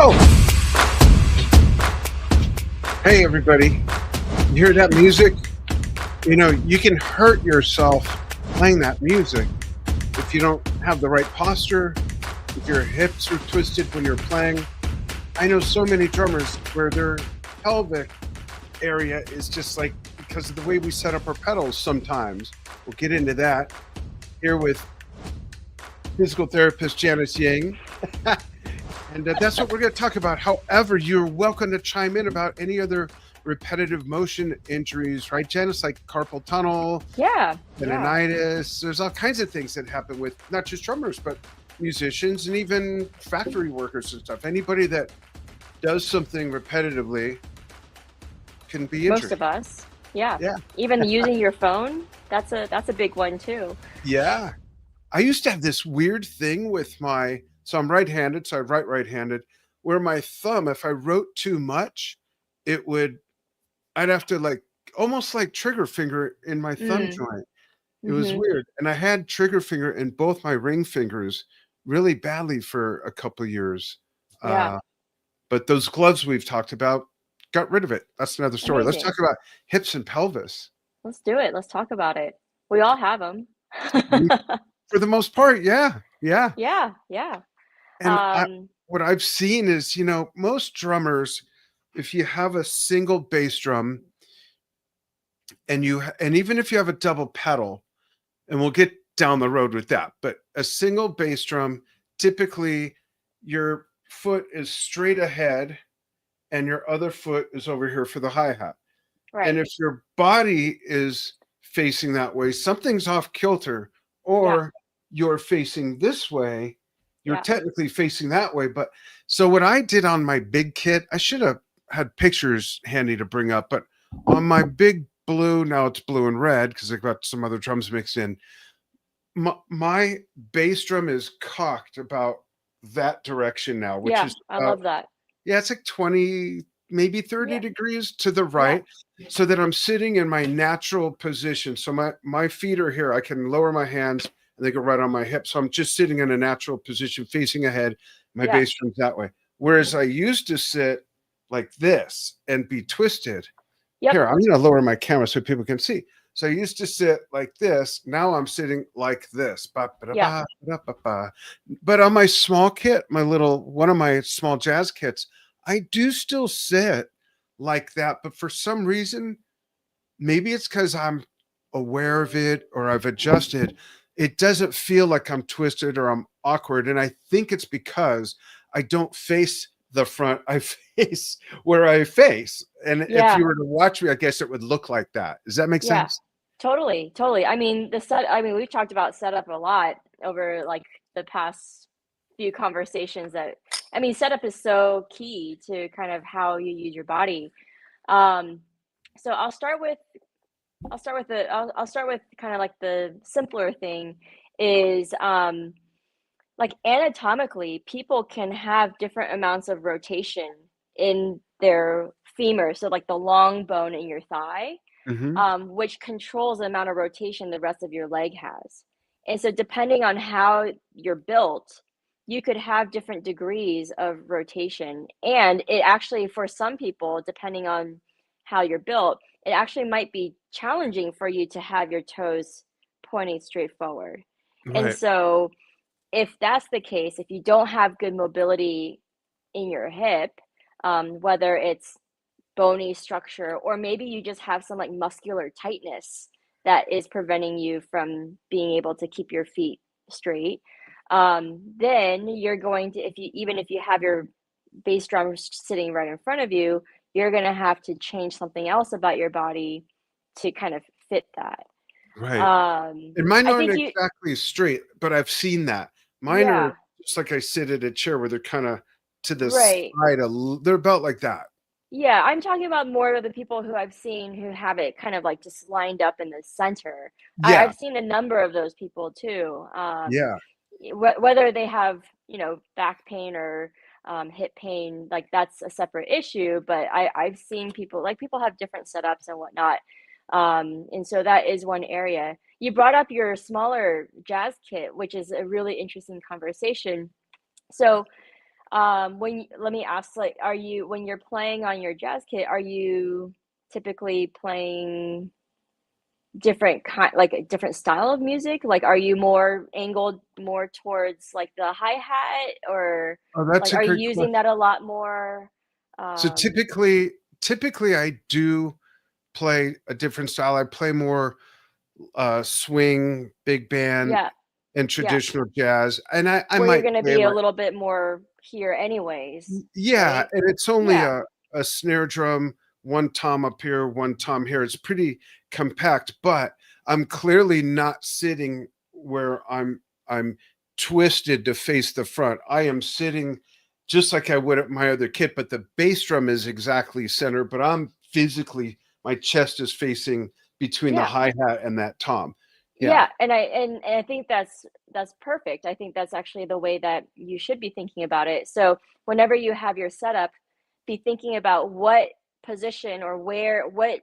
Oh, hey everybody. You hear that music? You know, you can hurt yourself playing that music if you don't have the right posture, if your hips are twisted when you're playing. I know so many drummers where their pelvic area is just like because of the way we set up our pedals sometimes. We'll get into that here with physical therapist Janice Ying. And that's what we're going to talk about. However, you're welcome to chime in about any other repetitive motion injuries, right, Janice? Like carpal tunnel, tendonitis. There's all kinds of things that happen with not just drummers, but musicians and even factory workers and stuff. Anybody that does something repetitively can be injured. Most of us. Yeah. Even using your phone, that's a big one too. Yeah. I used to have this weird thing with so I'm right-handed, so I write right-handed, where my thumb, if I wrote too much, I'd have to like almost like trigger finger in my thumb joint. It was weird. And I had trigger finger in both my ring fingers really badly for a couple of years. Yeah. But those gloves we've talked about got rid of it. That's another story. Amazing. Let's talk about hips and pelvis. Let's do it. Let's talk about it. We all have them. For the most part, yeah. Yeah. And what I've seen is, most drummers, if you have a single bass drum and even if you have a double pedal, and we'll get down the road with that, but a single bass drum, typically your foot is straight ahead and your other foot is over here for the hi-hat. Right. And if your body is facing that way, something's off kilter, or you're facing this way, you're technically facing that way. But so what I did on my big kit, I should have had pictures handy to bring up, but on my big blue, now it's blue and red because I got some other drums mixed in. My bass drum is cocked about that direction now, which is I love that. Yeah, it's like 20, maybe 30 degrees to the right, so that I'm sitting in my natural position. So my feet are here. I can lower my hands and they go right on my hips. So I'm just sitting in a natural position facing ahead. My bass drum's that way. Whereas I used to sit like this and be twisted. Here, I'm going to lower my camera so people can see. So I used to sit like this. Now I'm sitting like this. But on my small kit, one of my small jazz kits, I do still sit like that. But for some reason, maybe it's because I'm aware of it or I've adjusted. It doesn't feel like I'm twisted or I'm awkward. And I think it's because I don't face the front. I face where I face. And if you were to watch me, I guess it would look like that. Does that make sense? Totally. I mean, we've talked about setup a lot over like the past few conversations setup is so key to kind of how you use your body. So I'll start with kind of like the simpler thing is, like anatomically, people can have different amounts of rotation in their femur. So like the long bone in your thigh, which controls the amount of rotation the rest of your leg has. And so depending on how you're built, you could have different degrees of rotation. And it actually, for some people, depending on how you're built, it actually might be challenging for you to have your toes pointing straight forward. Right. And so if that's the case, if you don't have good mobility in your hip, whether it's bony structure or maybe you just have some like muscular tightness that is preventing you from being able to keep your feet straight, then you're going to, even if you have your bass drum sitting right in front of you, you're going to have to change something else about your body to kind of fit that. Right. And mine aren't exactly straight, but I've seen that. Mine are just like I sit at a chair where they're kind of to the side. They're about like that. Yeah, I'm talking about more of the people who I've seen who have it kind of like just lined up in the center. I've seen a number of those people too. Whether they have, back pain or hip pain, like that's a separate issue. But I've seen people have different setups and whatnot. And so that is one area. You brought up your smaller jazz kit, which is a really interesting conversation. So Let me ask, like, when you're playing on your jazz kit, are you typically playing like a different style of music? Like, are you more angled more towards like the hi-hat, or Oh, that's like a are you great using question. that a lot more? So Um, typically I do play a different style. I play more swing, big band, yeah, and yeah, traditional jazz. And I where you're might gonna play be a like, little bit more here anyways, yeah, right? and it's only Yeah, a snare drum, one tom up here, one tom here. It's pretty compact, but I'm clearly not sitting where I'm twisted to face the front. I am sitting just like I would at my other kit, but the bass drum is exactly center, but I'm physically, my chest is facing between the yeah. hi-hat and that tom. Yeah. Yeah, and I think that's perfect. I think that's actually the way that you should be thinking about it. So whenever you have your setup, be thinking about what position or what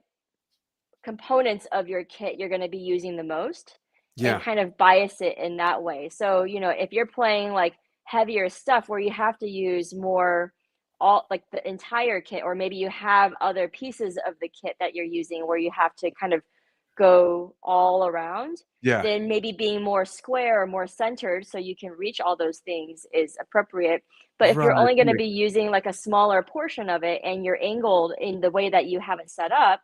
components of your kit you're going to be using the most, and Yeah. kind of bias it in that way. So, if you're playing like heavier stuff where you have to use more, all like the entire kit, or maybe you have other pieces of the kit that you're using where you have to kind of go all around, Yeah. then maybe being more square or more centered so you can reach all those things is appropriate. But if you're Right. only going to Right. be using like a smaller portion of it, and you're angled in the way that you have it set up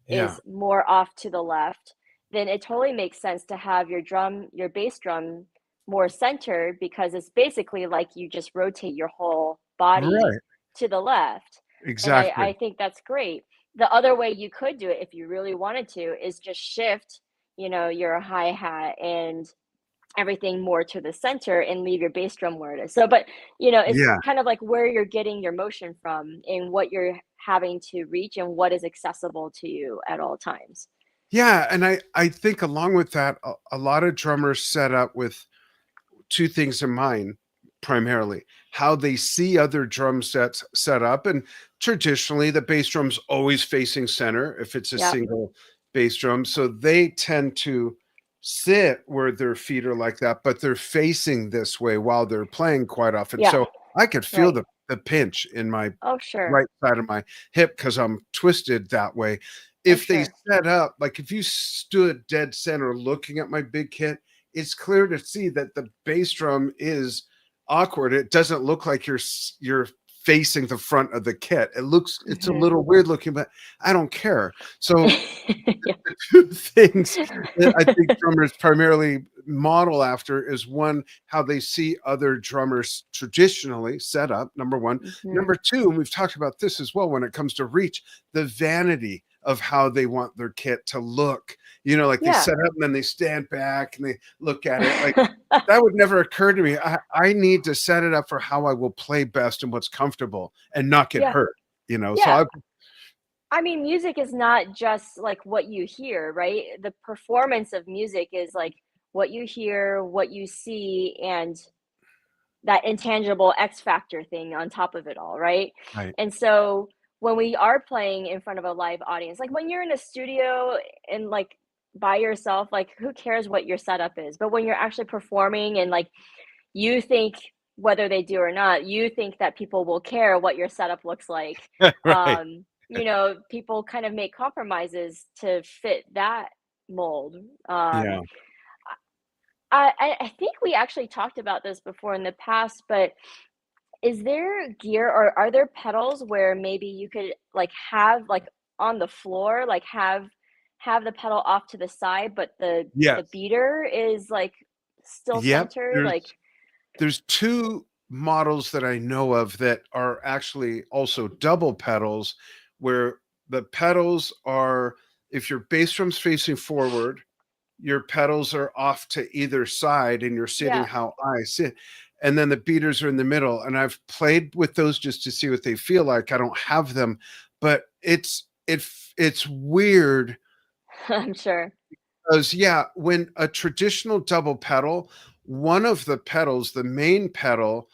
Yeah. is more off to the left, then it totally makes sense to have your bass drum more centered, because it's basically like you just rotate your whole body Right. to the left. And Exactly. I think that's great. The other way you could do it if you really wanted to is just shift, your hi-hat and everything more to the center, and leave your bass drum where it is. So, but it's Yeah. kind of like where you're getting your motion from and what you're having to reach and what is accessible to you at all times. Yeah, and I think along with that, a lot of drummers set up with 2 things in mind, primarily. How they see other drum sets set up, and traditionally, the bass drum's always facing center if it's a Yep. single bass drum, so they tend to sit where their feet are like that, but they're facing this way while they're playing quite often, Yeah. so I could feel Right. the pinch in my Oh, sure. right side of my hip because 'cause I'm twisted that way. Oh, If they sure. set up like, if you stood dead center looking at my big kit, it's clear to see that the bass drum is awkward. It doesn't look like you're facing the front of the kit. It's a Mhm. little weird looking, but I don't care. So Yeah. the 2 things that I think drummers primarily model after is, 1, how they see other drummers traditionally set up, number 1. Mhm. Number 2, and we've talked about this as well when it comes to reach, the vanity of how they want their kit to look. Like they Yeah. set up and then they stand back and they look at it like, that would never occur to me. I need to set it up for how I will play best and what's comfortable and not get Yeah. hurt. So Yeah. I I mean, music is not just like what you hear, right? The performance of music is like what you hear, what you see, and that intangible X factor thing on top of it all, right? Right. And so when we are playing in front of a live audience, like when you're in a studio and like by yourself, like who cares what your setup is? But when you're actually performing, and like you think, whether they do or not, you think that people will care what your setup looks like. Right. People kind of make compromises to fit that mold. Um, Yeah. I think we actually talked about this before in the past, but is there gear, or are there pedals where maybe you could like have like on the floor, like have the pedal off to the side, but the Yes. beater is like still Yep. centered? There's Like, there's 2 models that I know of that are actually also double pedals, where the pedals are, if your bass drum's facing forward, your pedals are off to either side and you're sitting yeah. how I sit. And then the beaters are in the middle. And I've played with those just to see what they feel like. I don't have them, but it's weird I'm sure. because, yeah, when a traditional double pedal, one of the pedals, the main pedal,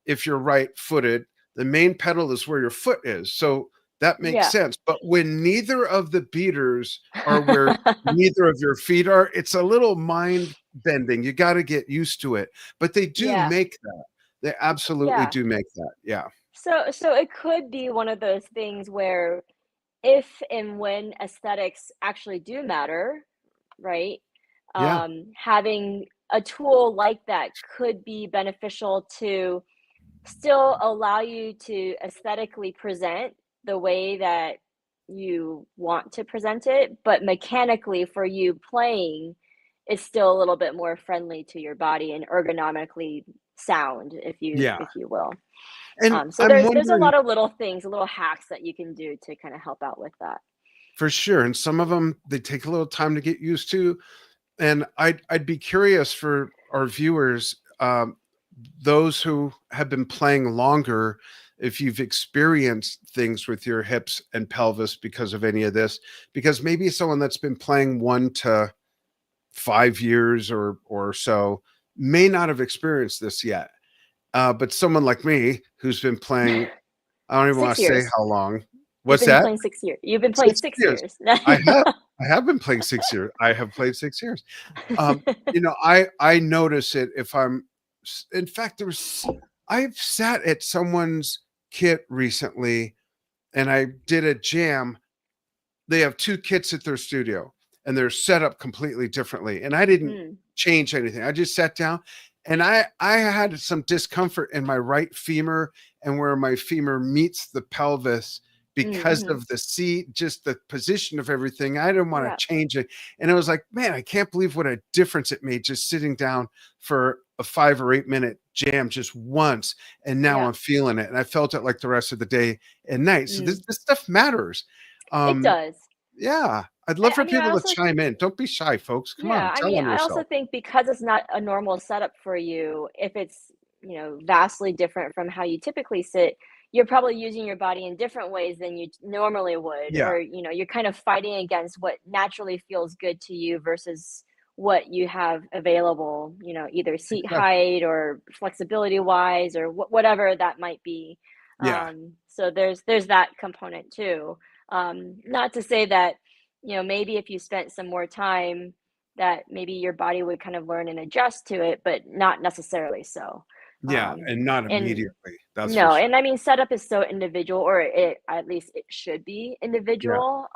if you're right-footed, the main pedal is where your foot is, so that makes Yeah. sense, but when neither of the beaters are where neither of your feet are, it's a little mind bending, you gotta get used to it, but they do Yeah. make that. They absolutely Yeah. do make that. Yeah. So it could be one of those things where if and when aesthetics actually do matter, right? Yeah. Having a tool like that could be beneficial to still allow you to aesthetically present the way that you want to present it, but mechanically for you playing, it's still a little bit more friendly to your body and ergonomically sound, Yeah. if you will. And So I'm there's a wondering lot of little things, little hacks that you can do to kind of help out with that. for sure. And some of them, they take a little time to get used to. And I'd be curious for our viewers, those who have been playing longer, if you've experienced things with your hips and pelvis because of any of this, because maybe someone that's been playing 1 to 5 years or so may not have experienced this yet. But someone like me who's been playing, I don't even want Six to say years. how long. You've What's been that? playing 6 years. You've been playing 6 six years. years. I have. I have been playing 6 years. I have played 6 years. I notice it if in fact, I've sat at someone's kit recently and I did a jam. They have 2 kits at their studio and they're set up completely differently. And I didn't Mm, change anything. I just sat down and I had some discomfort in my right femur and where my femur meets the pelvis because mhm. of the seat, just the position of everything. I didn't want Yeah, to change it. And it was like, man, I can't believe what a difference it made just sitting down for a 5 or 8 minute jam just once. And now yeah. I'm feeling it. And I felt it like the rest of the day and night. So Mm. this stuff matters. It Um, does. yeah, I'd love for I mean, I people to also chime in. Don't be shy, folks. Come yeah, on, I tell mean, on I also yourself. think because it's not a normal setup for you, if it's, vastly different from how you typically sit, you're probably using your body in different ways than you normally would, Yeah, or, you're kind of fighting against what naturally feels good to you versus what you have available, either seat exactly. height or flexibility wise or whatever that might be. Yeah, So there's that component too. Not to say that, maybe if you spent some more time that maybe your body would kind of learn and adjust to it, but not necessarily so. yeah, Um, and not and immediately. That's for no, sure. and I mean, setup is so individual, or at least it should be Yeah, individual.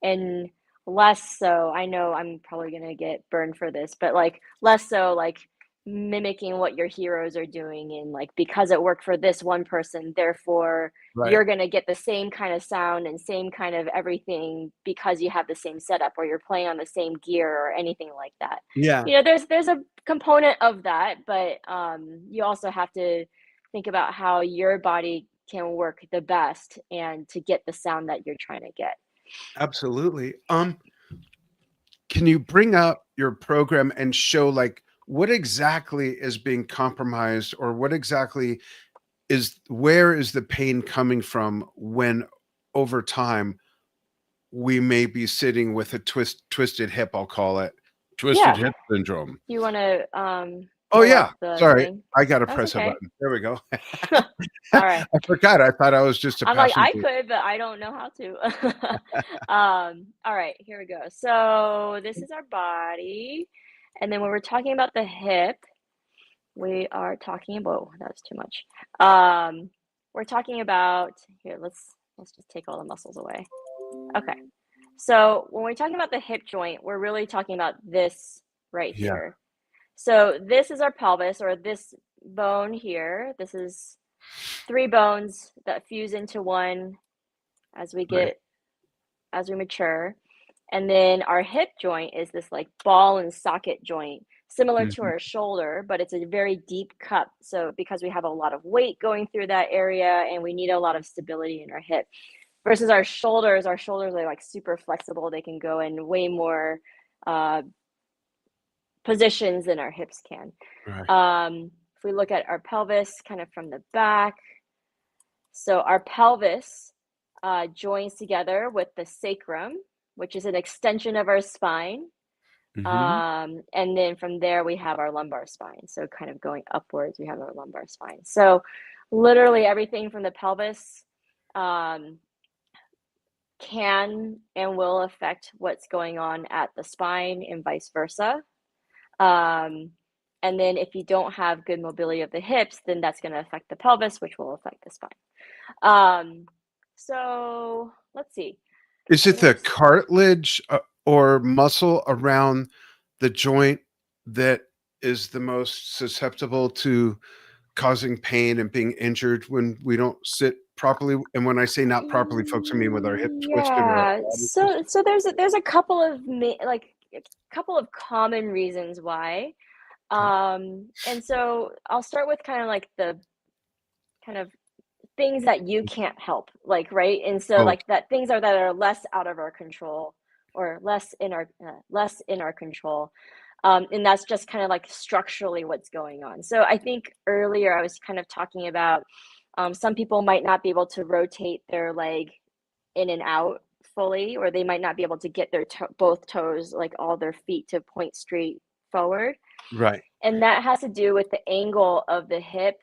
And less so. I know I'm probably gonna get burned for this, but like less so, like mimicking what your heroes are doing, and like because it worked for this one person, therefore right. you're gonna get the same kind of sound and same kind of everything because you have the same setup or you're playing on the same gear or anything like that. Yeah, There's a component of that, but you also have to think about how your body can work the best and to get the sound that you're trying to get. absolutely. Can you bring up your program and show like what exactly is being compromised or what exactly is where is the pain coming from when over time we may be sitting with a twisted hip, I'll call it. Twisted Yeah. hip syndrome. You want to Oh, pull yeah. up the Sorry. thing? I gotta That's press a okay. button. There we go. All right. I forgot. I thought I was just a I'm like, I passenger. could, but I don't know how to. All right, here we go. So this is our body. And then when we're talking about the hip, we are talking about, that was too much. We're talking about, here, let's just take all the muscles away. Okay. So when we're talking about the hip joint, we're really talking about this right Yeah, here. So this is our pelvis, or this bone here. This is three bones that fuse into one as we right. get as we mature. And then our hip joint is this like ball and socket joint, similar to Mhm. our shoulder, but it's a very deep cup. So because we have a lot of weight going through that area and we need a lot of stability in our hip versus our shoulders are like super flexible. They can go in way more uh, positions than our hips can. Right. If we look at our pelvis kind of from the back, so our pelvis joins together with the sacrum, which is an extension of our spine. Mhm. And then from there, we have our lumbar spine. So kind of going upwards, we have our lumbar spine. So literally everything from the pelvis um, can and will affect what's going on at the spine and vice versa. Um, And then if you don't have good mobility of the hips, then that's going to affect the pelvis, which will affect the spine. So let's see. Is What it the else? cartilage or muscle around the joint that is the most susceptible to causing pain and being injured when we don't sit properly? And when I say not properly, folks, I mean with our hip twisted or our Yeah. body So twisted. so there's a couple of like a couple of common reasons why. Okay. And so I'll start with kind of like the kind of things that you can't help, like, right? And so Oh, like that things are that are less out of our control or less in our control. And that's just kind of like structurally what's going on. So I think earlier I was kind of talking about some people might not be able to rotate their leg in and out fully, or they might not be able to get their both toes, like all their feet, to point straight forward. right. And that has to do with the angle of the hip.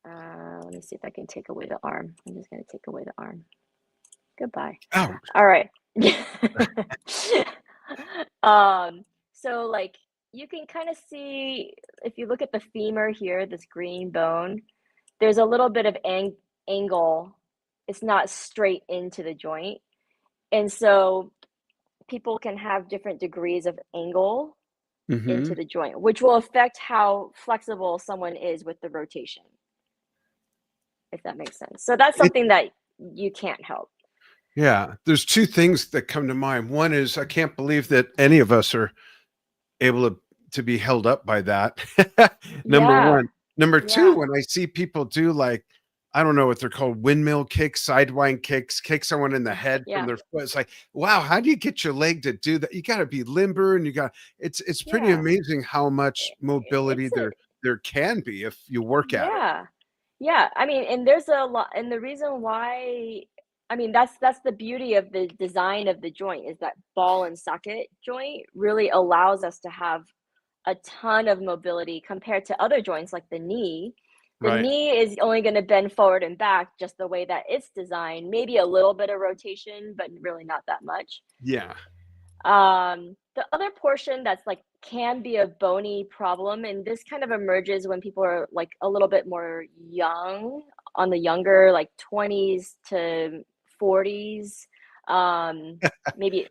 Let me see if I can take away the arm. I'm just going to take away the arm. Goodbye. Ouch. All right. So like you can kind of see if you look at the femur here, this green bone, there's a little bit of angle. It's not straight into the joint. And so people can have different degrees of angle Hmm. into the joint, which will affect how flexible someone is with the rotation, if that makes sense. So that's It, something that you can't help. yeah. There's two things that come to mind. One is I can't believe that any of us are able to be held up by that. Number Yeah, one. Number two, yeah, when I see people do like, I don't know what they're called, windmill kicks, sidewind kicks, kick someone in the head from yeah, their foot. It's like, wow, how do you get your leg to do that? You got to be limber, and it's pretty yeah. amazing how much mobility It's a there can be if you work at it. Yeah. Yeah, I mean, and there's a lot, and the reason why, I mean, that's the beauty of the design of the joint is that ball and socket joint really allows us to have a ton of mobility compared to other joints like the knee. The Right. knee is only going to bend forward and back just the way that it's designed, maybe a little bit of rotation, but really not that much. Yeah. The other portion that's like can be a bony problem, and this kind of emerges when people are like a little bit more young, on the younger, like 20s to 40s, maybe,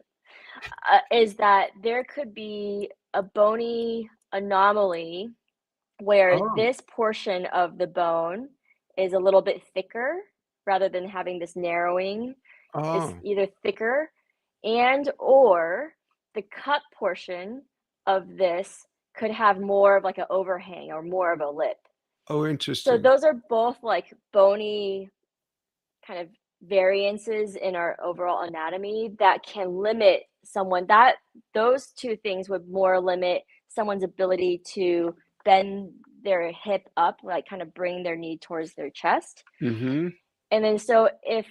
is that there could be a bony anomaly where Oh. this portion of the bone is a little bit thicker rather than having this narrowing. It's Oh. either thicker and or the cut portion of this could have more of like an overhang or more of a lip. Oh, So interesting. those are both like bony kind of variances in our overall anatomy that can limit someone, that those two things would more limit someone's ability to bend their hip up, like kind of bring their knee towards their chest. Hmm. And then so if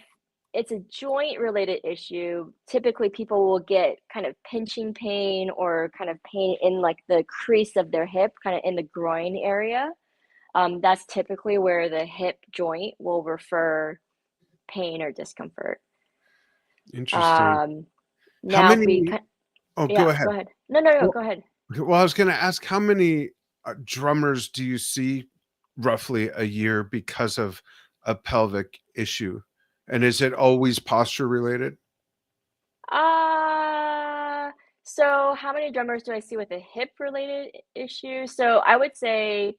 it's a joint related issue, typically people will get kind of pinching pain or kind of pain in like the crease of their hip, kind of in the groin area. That's typically where the hip joint will refer pain or discomfort. Interesting. Um, How now we many? Oh, go yeah, ahead. go ahead. No, no, no, Well, go ahead. well, I was going to ask how many drummers do you see roughly a year because of a pelvic issue? And is it always posture related? Uh, so how many drummers do I see with a hip related issue? So I would say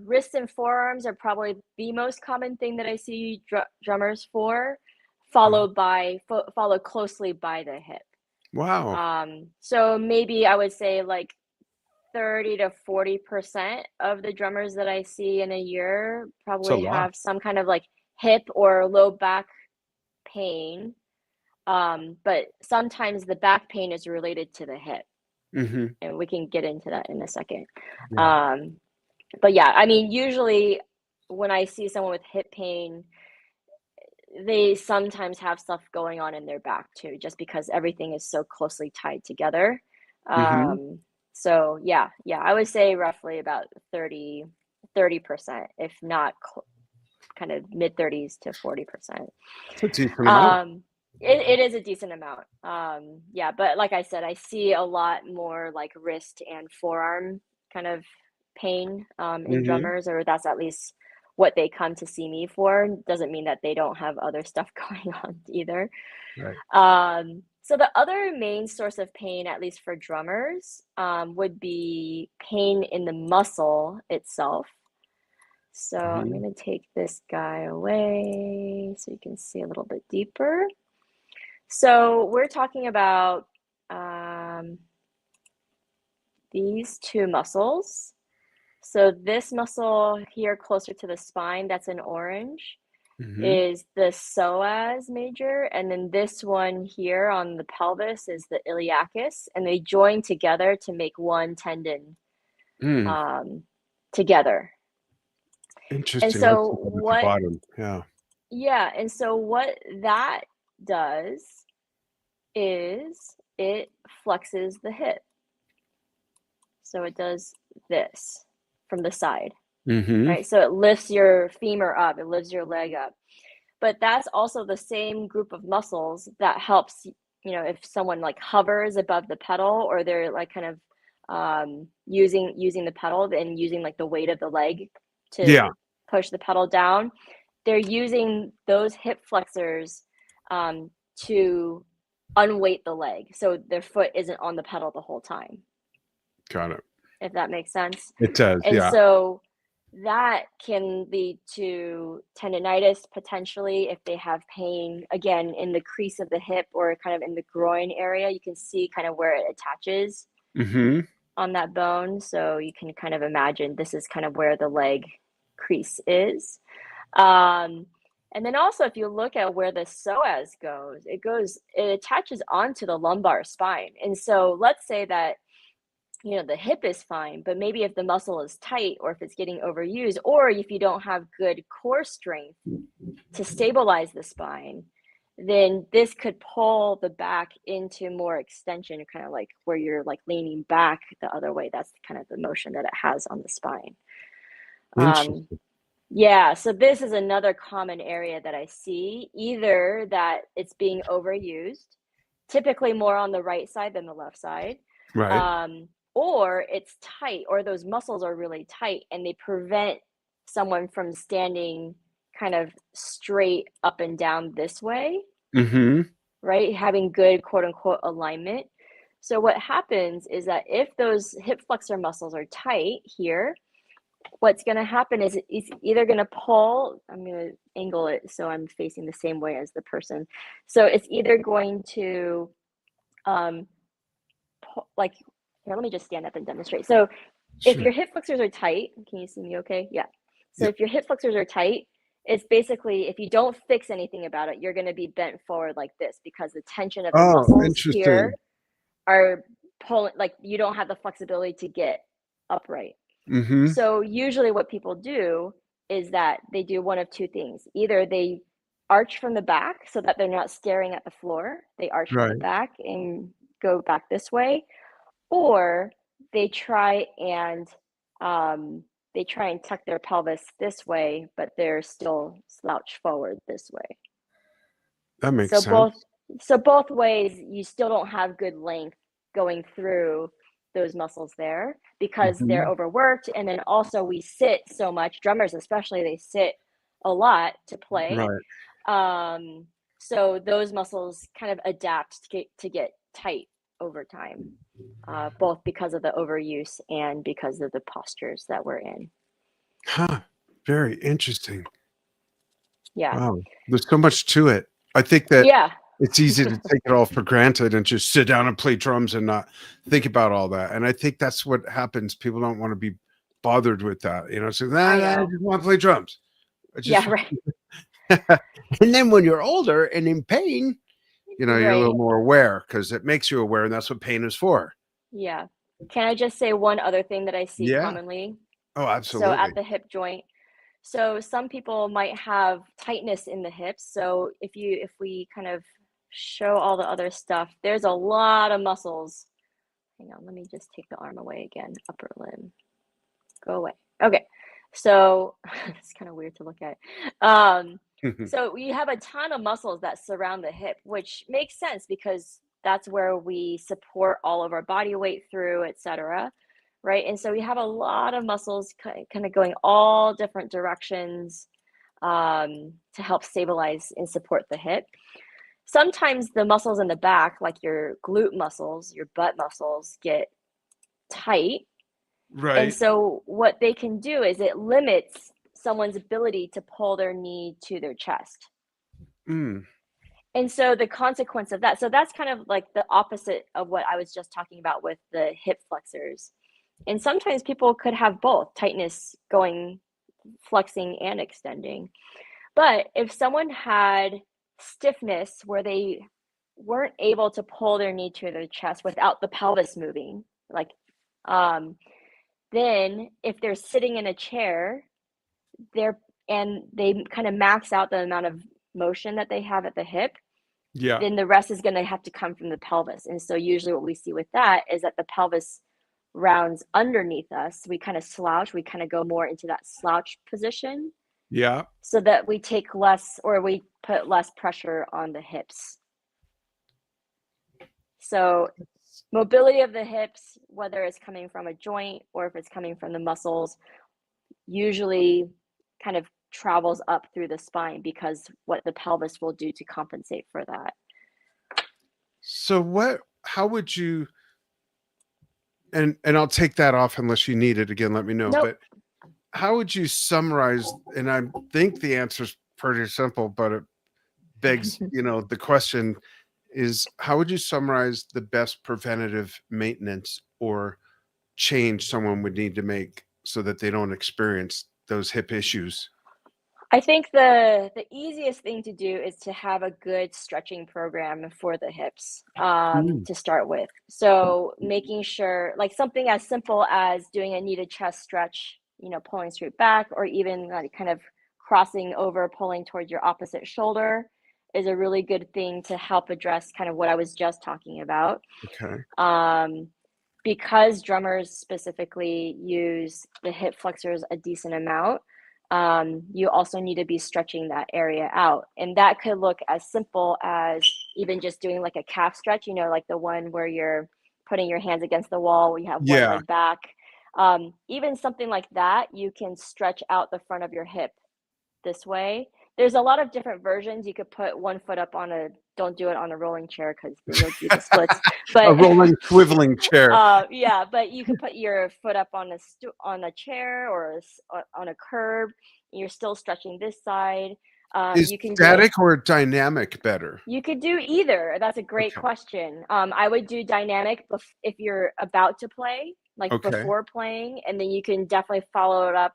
wrists and forearms are probably the most common thing that I see drummers for, Oh, followed closely by the hip. wow. So maybe I would say like 30 to 40% of the drummers that I see in a year It's a probably lot. have some kind of like hip or low back pain. But sometimes the back pain is related to the hip, Hmm. and we can get into that in a second. Yeah. Um, but yeah, I mean, usually when I see someone with hip pain, they sometimes have stuff going on in their back too, just because everything is so closely tied together. Hmm. Um, so yeah, I would say roughly about 30%, if not kind of mid 30s to 40%. It's a decent amount. Um, it is a decent amount. Yeah, but like I said, I see a lot more like wrist and forearm kind of pain in Mm-hmm. drummers, or that's at least what they come to see me for. Doesn't mean that they don't have other stuff going on either. Right. So the other main source of pain, at least for drummers, would be pain in the muscle itself. So I'm Mm-hmm. going to take this guy away so you can see a little bit deeper. So we're talking about these two muscles. So this muscle here closer to the spine, that's in orange, Mm-hmm. is the psoas major, and then this one here on the pelvis is the iliacus, and they join together to make one tendon Mm. together. And Interesting. I so see that at the what, bottom. Yeah. yeah, and so what that does is it flexes the hip. So it does this from the side, Mm-hmm. right? So it lifts your femur up, it lifts your leg up. But that's also the same group of muscles that helps, if someone like hovers above the pedal, or they're like kind of using the pedal and using like the weight of the leg Yeah. to push the pedal down. They're using those hip flexors to unweight the leg, so their foot isn't on the pedal the whole time, Got it. if that makes sense. It does. And Yeah. so that can lead to tendonitis potentially if they have pain, again, in the crease of the hip or kind of in the groin area. You can see kind of where it attaches Mm-hmm. on that bone. So you can kind of imagine this is kind of where the leg crease is. And then also, if you look at where the psoas it attaches onto the lumbar spine. And so let's say that the hip is fine, but maybe if the muscle is tight, or if it's getting overused, or if you don't have good core strength to stabilize the spine, then this could pull the back into more extension, kind of like where you're like leaning back the other way. That's kind of the motion that it has on the spine. Interesting. Yeah, so this is another common area that I see, either that it's being overused, typically more on the right side than the left side, Right. or it's tight, or those muscles are really tight and they prevent someone from standing kind of straight up and down this way, Mm-hmm. right? Having good quote unquote alignment. So what happens is that if those hip flexor muscles are tight here, what's going to happen is it's either going to pull. I'm going to angle it so I'm facing the same way as the person. So it's either going to like, here, let me just stand up and demonstrate. So if Sure. your hip flexors are tight, can you see me okay? Yeah. So Yeah. if your hip flexors are tight, it's basically, if you don't fix anything about it, you're going to be bent forward like this, because the tension of the Oh, muscles interesting. here are pulling, like you don't have the flexibility to get upright. Mm-hmm. So usually what people do is that they do one of two things. Either they arch from the back so that they're not staring at the floor. They arch from the Right. back and go back this way, or they try and tuck their pelvis this way, but they're still slouched forward this way. That makes So both sense. so both ways, you still don't have good length going through those muscles there, because they're Mm-hmm. overworked. And then also we sit so much, drummers especially, they sit a lot to play. Right. So those muscles kind of adapt to get tight over time, both because of the overuse and because of the postures that we're in. Huh. Very interesting. Yeah. Wow. There's so much to it. I think that Yeah. it's easy to take it all for granted and just sit down and play drums and not think about all that. And I think that's what happens. People don't want to be bothered with that. So I I know. just want to play drums. I just Yeah, right. and then when you're older and in pain, you're a little Right. more aware, because it makes you aware, and that's what pain is for. Yeah. Can I just say one other thing that I see Yeah. commonly? Oh, So at absolutely. the hip joint, so some people might have tightness in the hips. So if we kind of show all the other stuff, there's a lot of muscles. Hang on, let me just take the arm away again. Upper limb, go away. Okay, so it's kind of weird to look at. So we have a ton of muscles that surround the hip, which makes sense because that's where we support all of our body weight through, etc. right? And so we have a lot of muscles kind of going all different directions to help stabilize and support the hip. Sometimes the muscles in the back, like your glute muscles, your butt muscles, get tight. And Right. so what they can do is it limits someone's ability to pull their knee to their chest. Mm. And so the consequence of that, so that's kind of like the opposite of what I was just talking about with the hip flexors. And sometimes people could have both tightness going, flexing and extending. But if someone had stiffness where they weren't able to pull their knee to their chest without the pelvis moving, like, then if they're sitting in a chair, they kind of max out the amount of motion that they have at the hip, Yeah. then the rest is going to have to come from the pelvis. And so usually what we see with that is that the pelvis rounds underneath us. We kind of slouch, we kind of go more into that slouch position Yeah. so that we take less or we put less pressure on the hips. So mobility of the hips, whether it's coming from a joint or if it's coming from the muscles, usually kind of travels up through the spine because what the pelvis will do to compensate for that. So how would you, and I'll take that off unless you need it again, let me know. Nope. But how would you summarize, and I think the answer is pretty simple, but it begs, the question is, how would you summarize the best preventative maintenance or change someone would need to make so that they don't experience those hip issues? I think the easiest thing to do is to have a good stretching program for the hips Mm. to start with. So making sure, like something as simple as doing a knee to chest stretch, pulling straight back, or even like kind of crossing over, pulling towards your opposite shoulder is a really good thing to help address kind of what I was just talking about. Okay. Because drummers specifically use the hip flexors a decent amount, you also need to be stretching that area out. And that could look as simple as even just doing like a calf stretch, like the one where you're putting your hands against the wall, where you have one Yeah. leg back. Even something like that, you can stretch out the front of your hip this way. There's a lot of different versions. You could put one foot up don't do it on a rolling chair because you'll do the splits. But A rolling, swiveling chair. yeah, but you could put your foot up on a chair or on a curb. You're still stretching this side. Is You can do it. static or dynamic better? You could do either. That's a great Okay. question. I would do dynamic if you're about to play, like Okay. before playing, and then you can definitely follow it up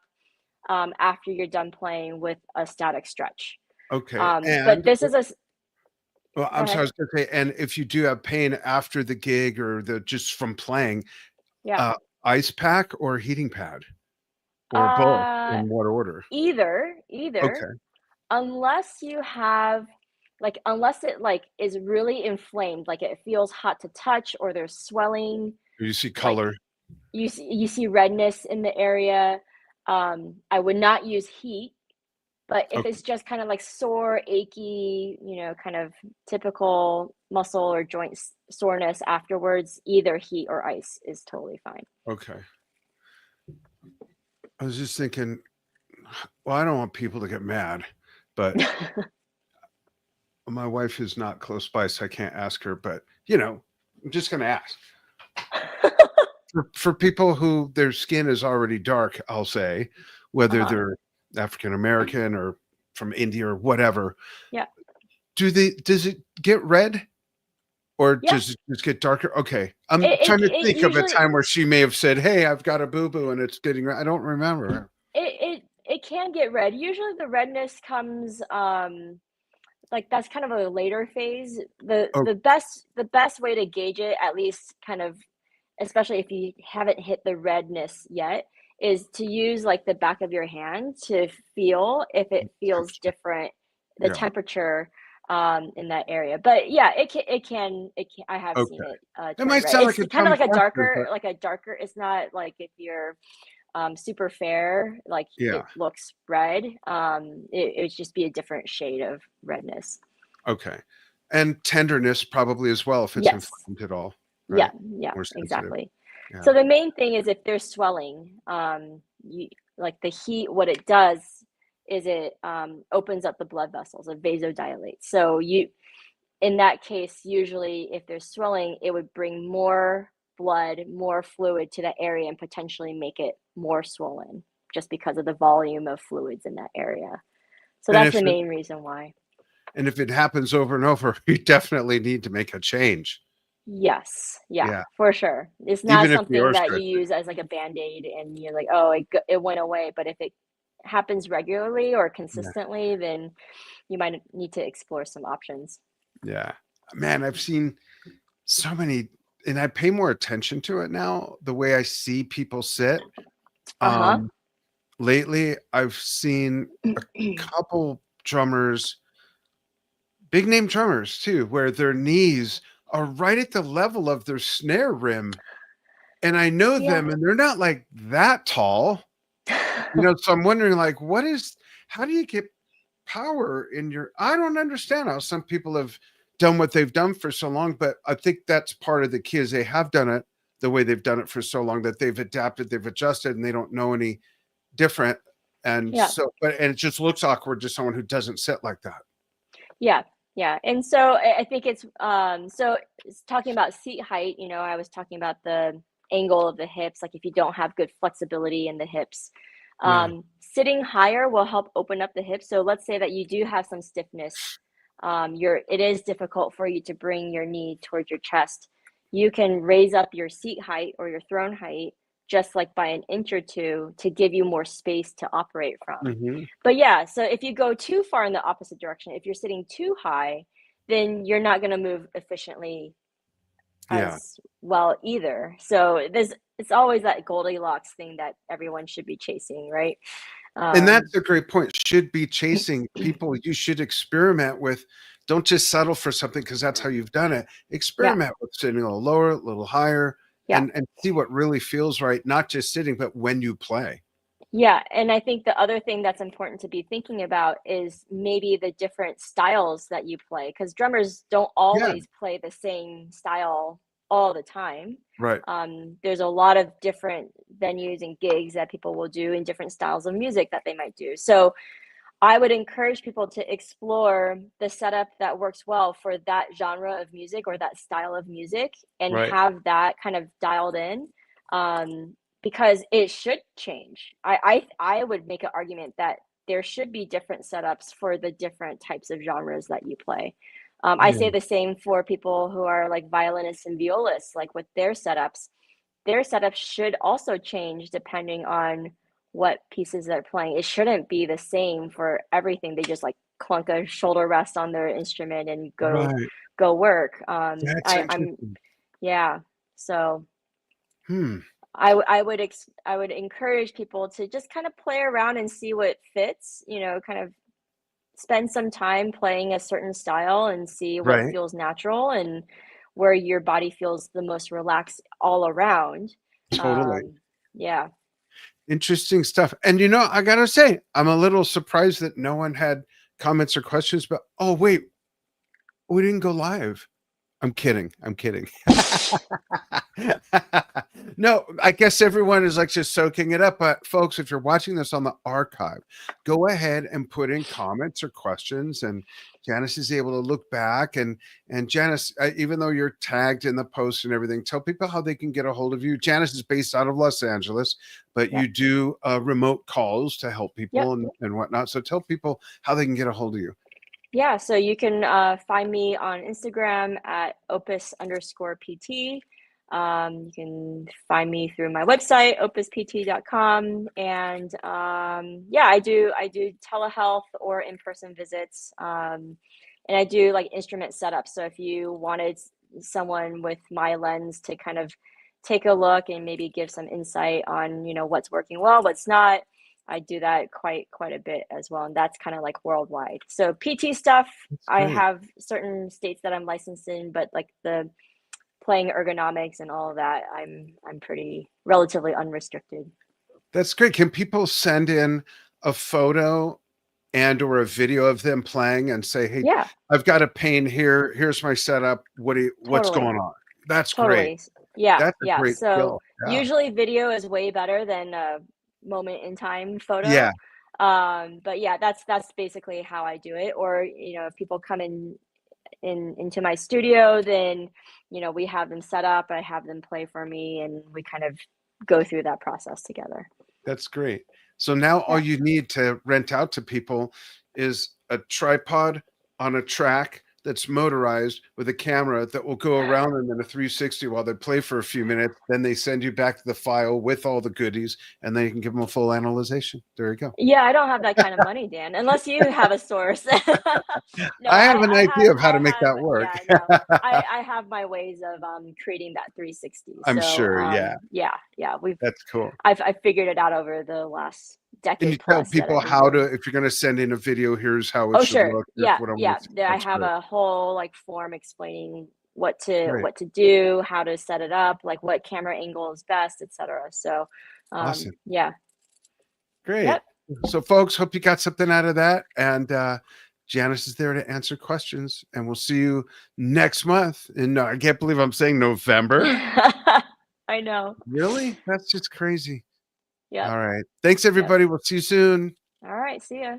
after you're done playing with a static stretch. Okay. But this is well, I'm sorry, I was gonna say, and if you do have pain after the gig or just from playing, yeah. Ice pack or heating pad? Or both? In what order? Either. Okay. Unless you have unless it is really inflamed, like it feels hot to touch or there's swelling, You see like color. you see redness in the area. I would not use heat, but if Okay. it's just kind of like sore, achy, kind of typical muscle or joint soreness afterwards, either heat or ice is totally fine. Okay. I was just thinking, well, I don't want people to get mad, but my wife is not close by, so I can't ask her, but I'm just gonna ask. For people who their skin is already dark, I'll say, whether they're African American or from India or whatever. Yeah. Does it get red? Or Yeah. does it just get darker? Okay. I'm It trying to think of a usually time where she may have said, "Hey, I've got a boo-boo and it's getting red." I don't remember. it can get red. Usually the redness comes that's kind of a later phase. The Oh, the best way to gauge it, at least kind of, especially if you haven't hit the redness yet, is to use like the back of your hand to feel if it feels different, the yeah. temperature in that area. But yeah, it can I have seen Okay. it It turn might red. sound It's like it kind of comes after, but like a darker, it's not like if you're super fair, like yeah. it looks red. It would just be a different shade of redness. Okay. And tenderness probably as well if it's Yes. inflamed at all, Yeah, right? yeah, More sensitive. exactly. So Yeah. the main thing is if there's swelling, like the heat, what it does is it opens up the blood vessels, it vasodilates. So in that case, usually if there's swelling, it would bring more blood, more fluid to that area and potentially make it more swollen just because of the volume of fluids in that area. So And that's if the it, main reason why. and if it happens over and over, you definitely need to make a change. Yes, yeah, Yeah. for sure. It's not Even if something yours that you good. use as like a band-aid and you're like, oh, it went away. But if it happens regularly or Yeah. consistently, then you might need to explore some options. Yeah. Man, I've seen so many, and I pay more attention to it now, the way I see people sit. Uh-huh. Um, lately I've seen a couple drummers, big name drummers too, where their knees are right at the level of their snare rim. And I know Yeah. them and they're not like that tall, so I'm wondering like, how do you get power in your, I don't understand how some people have done what they've done for so long, but I think that's part of the key is they have done it the way they've done it for so long that they've adapted, they've adjusted, and they don't know any different. And Yeah. so, and it just looks awkward to someone who doesn't sit like that. Yeah. Yeah. And so I think it's talking about seat height, I was talking about the angle of the hips, like if you don't have good flexibility in the hips. Yeah. Sitting higher will help open up the hips. So let's say that you do have some stiffness. It is difficult for you to bring your knee towards your chest. You can raise up your seat height or your throne height just like by an inch or two to give you more space to operate from. Hmm. But yeah, so if you go too far in the opposite direction, if you're sitting too high, then you're not going to move efficiently Yeah. as well either. So it's always that Goldilocks thing that everyone should be chasing, right? And Um, that's a great point. Should be chasing people. You should experiment with, don't just settle for something because that's how you've done it. yeah, Experiment with sitting a little lower, a little higher, yeah. and see what really feels right, not just sitting, but when you play. Yeah, and I think the other thing that's important to be thinking about is maybe the different styles that you play, because drummers don't Yeah, always play the same style all the time. right. There's a lot of different venues and gigs that people will do in different styles of music that they might do. So I would encourage people to explore the setup that works well for that genre of music or that style of music and Right. have that kind of dialed in. Because it should change. I would make an argument that there should be different setups for the different types of genres that you play. I Yeah. say the same for people who are like violinists and violists, like with their setups. Their setups should also change depending on what pieces they're playing. It shouldn't be the same for everything. They just like clunk a shoulder rest on their instrument and Right. go work. That's I'm interesting. yeah. So Hmm. I would encourage people to just kind of play around and see what fits, kind of spend some time playing a certain style and see what Right. feels natural and where your body feels the most relaxed all around. Totally. Um, yeah. Interesting stuff. And I gotta say, I'm a little surprised that no one had comments or questions, but oh wait, we didn't go live. I'm kidding. I'm kidding. No, I guess everyone is like just soaking it up. But folks, if you're watching this on the archive, go ahead and put in comments or questions, and Janice is able to look back. And Janice, even though you're tagged in the post and everything, tell people how they can get a hold of you. Janice is based out of Los Angeles, but Yep. you do remote calls to help Yep. people and whatnot. So tell people how they can get a hold of you. Yeah. So you can find me on Instagram at opus_PT. You can find me through my website, opuspt.com. And yeah, I do telehealth or in-person visits. And I do like instrument setup. So if you wanted someone with my lens to kind of take a look and maybe give some insight on, what's working well, what's not, I do that quite a bit as well. And that's kind of like worldwide. So PT stuff, That's I great. have certain states that I'm licensed in, but like the playing ergonomics and all of that, I'm pretty relatively unrestricted. That's great. Can people send in a photo and or a video of them playing and say, "Hey, Yeah, I've got a pain here. Here's my setup. What's totally. going on?" That's great. Totally. Yeah, That's a yeah. great So skill. Yeah. usually video is way better than a moment in time Yeah. photo. But yeah, that's basically how I do it. Or, if people come into my studio, then, we have them set up, I have them play for me, and we kind of go through that process together. That's great. So now all Yeah. you need to rent out to people is a tripod on a track that's motorized with a camera that will go around them in a 360 while they play for a few minutes. Then they send you back the file with all the goodies, and then you can give them a full analyzation. There you go. Yeah, I don't have that kind of money, Dan, unless you have a source. No, I have an idea of how to I make have, that work. yeah, no, I have my ways of creating that 360. I'm So, sure. Yeah, yeah, that's cool. I've figured it out over the last And you decade tell plus that people I've been how to, doing. if you're going to send in a video, here's how it Oh, should sure. look. Here's Yeah, what I'm yeah. with. I That's have great. a whole like form explaining what to Great. what to do, how to set it up, like what camera angle is best, etc. So, Awesome. yeah. Great. Yep. So, folks, hope you got something out of that. And Janice is there to answer questions. And we'll see you next month. And I can't believe I'm saying November. I know. Really? That's just crazy. Yep. All right. Thanks, Yep. everybody. We'll see you soon. All right. See ya.